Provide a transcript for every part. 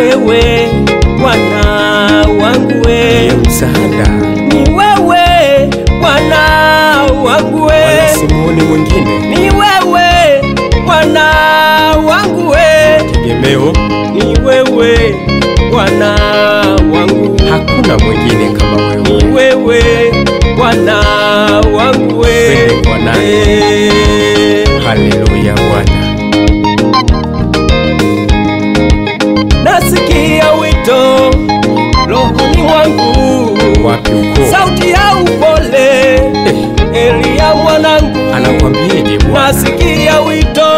wewe Bwana wangu we, msaada ni wewe Bwana wangu we, simuoni mwingine, ni wewe Bwana wangu we, tegemeo ni wewe Bwana wangu, hakuna mwingine kama wewe, ni wewe Bwana wangu we. wewe Bwana. Haleluya Bwana. Nasikia wito rohoni mwangu, Wapi uko? sauti ya upole Elia mwanangu, Anakwambieje Bwana? nasikia wito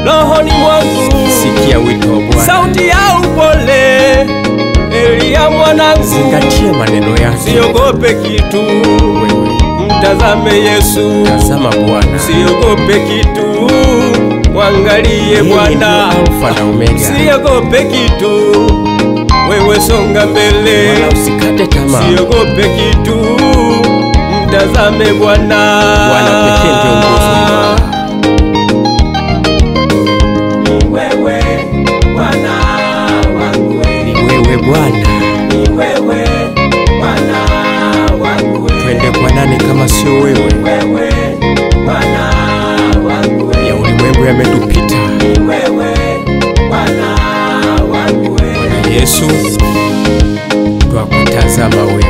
rohoni mwangu, Sikia wito wa Bwana, sauti ya upole Elia mwanangu, zingatia maneno yake. siogope kitu, Wewe mtazame Yesu, tazama Bwana, siogope kitu, mwangalie Bwana, Alfa na Omega. siogope kitu, wewe songa mbele, Wala usikate tamaa. siogope kitu, mtazame Bwana. Bwana pekee ndio nguvu. Ni wewe Bwana wangu we, Ni wewe Bwana. ni wewe Bwana wangu we, Twende kwa nani kama sio wewe? wewe Bwana wangu we, Ya ulimwengu yametupita. ni wewe Bwana wangu we. Bwana Yesu, twakutazama wewe.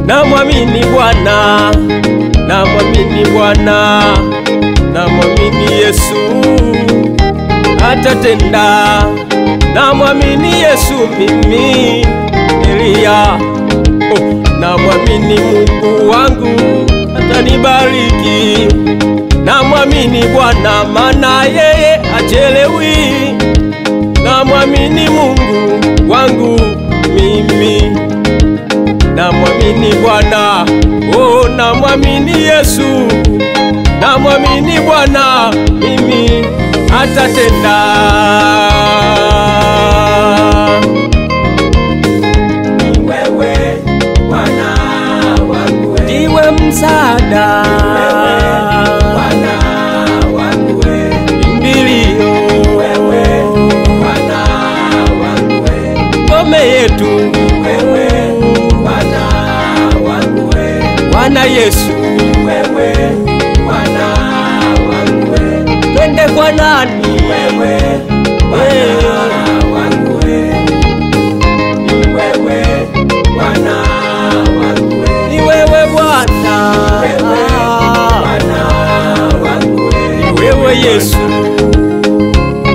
Namwamini Bwana, namwamini Bwana, namwamini Yesu atatenda. Namwamini Yesu mimi Elia, namwamini Mungu wangu atanibariki. Namwamini Bwana maana yeye achelewi. Namwamini Mungu wangu mimi, namwamini Bwana, oh namwamini Yesu, namwamini Bwana mimi atatenda. Ni wewe Bwana wangu, ndiwe msaada Bwana wangu, kimbilio wewe Bwana wangu, ngome yetu wewe Bwana wangu, Bwana Yesu wewe Bwana wangu, twende kwa nani wewe Bwana wangu, ni wewe Bwana wangu, ni wewe Bwana wangu, ni wewe Yesu.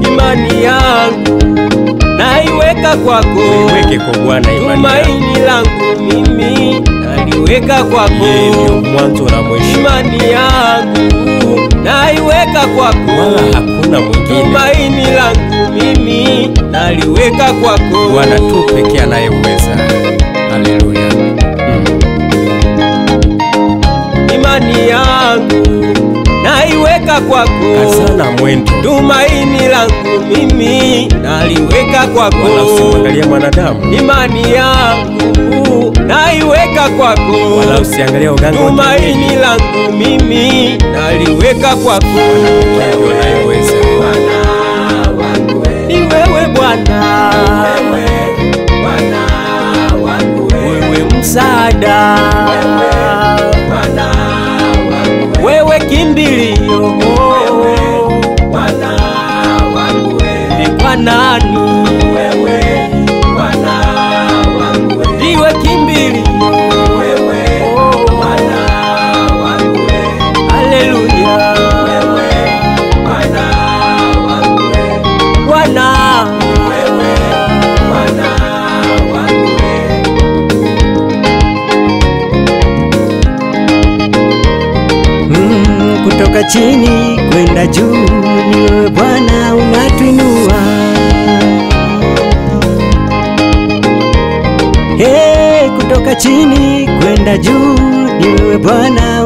Imani yangu naiweka kwako, Niweke kwa Bwana imani. tumaini langu mimi naliweka kwako, Yeye ndio mwanzo na mwisho. imani yangu naiweka kwako, Wala hakuna mwingine. tumaini langu mimi naliweka kwako, Bwana tu pekee anayeweza. Haleluya. imani yangu naiweka kwako, Kazana mwendo. tumaini langu mimi naliweka kwako, Wala usiangalie mwanadamu. imani yangu naiweka kwako, Wala usiangalie uganga wa tumaini langu mimi naliweka kwako, Ndio anayeweza. ni wewe Bwana, wewe msaada, wewe kimbilio, ni kwa nani ndiwe kimbilio, haleluya Bwana. Kutoka chini kwenda juu, ni wewe Bwana unatuinua. Hey, kutoka chini kwenda juu, ni wewe Bwana